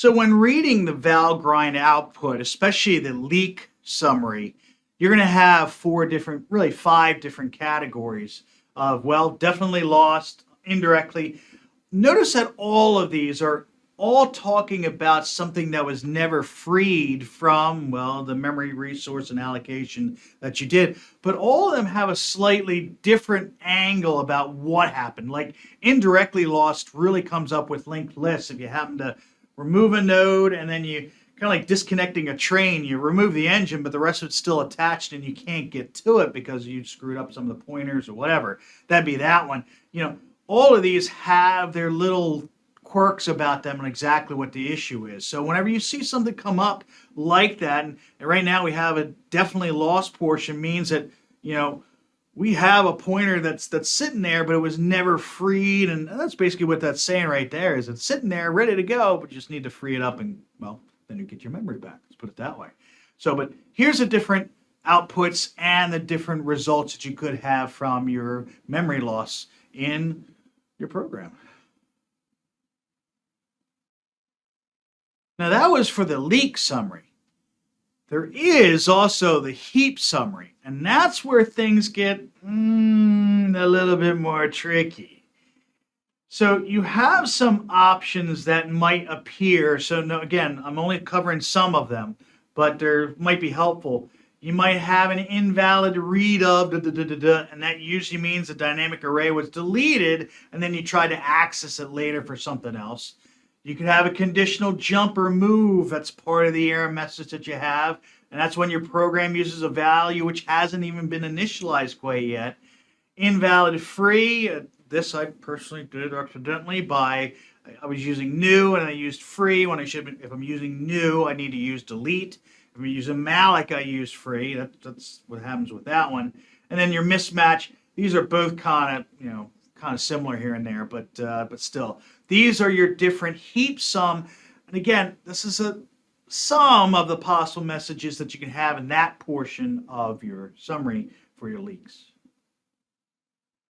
So when reading the Valgrind output, especially the leak summary, you're going to have really five different categories of, well, definitely lost, indirectly. Notice that all of these are all talking about something that was never freed from, well, the memory resource and allocation that you did. But all of them have a slightly different angle about what happened. Like indirectly lost really comes up with linked lists. If you happen to remove a node and then you kind of like disconnecting a train, you remove the engine, but the rest of it's still attached and you can't get to it because you screwed up some of the pointers or whatever. That'd be that one. All of these have their little quirks about them and exactly what the issue is. So whenever you see something come up like that, and right now we have a definitely lost portion, means that, we have a pointer that's sitting there, but it was never freed, and that's basically what that's saying right there, is it's sitting there ready to go, but you just need to free it up, and, well, then you get your memory back. Let's put it that way. So, but here's the different outputs and the different results that you could have from your memory loss in your program. Now that was for the leak summary. There is also the heap summary, and that's where things get a little bit more tricky. So you have some options that might appear. So no, again, I'm only covering some of them, but they might be helpful. You might have an invalid read of, and that usually means the dynamic array was deleted, and then you try to access it later for something else. You could have a conditional jump or move. That's part of the error message that you have. And that's when your program uses a value which hasn't even been initialized quite yet. Invalid free. This I personally did accidentally by, I was using new and I used free when I should have been. If I'm using new, I need to use delete. If I'm using malloc, I use free. That's what happens with that one. And then your mismatch. These are both kind of similar here and there, but still. These are your different heap sum. And again, this is a sum of the possible messages that you can have in that portion of your summary for your leaks.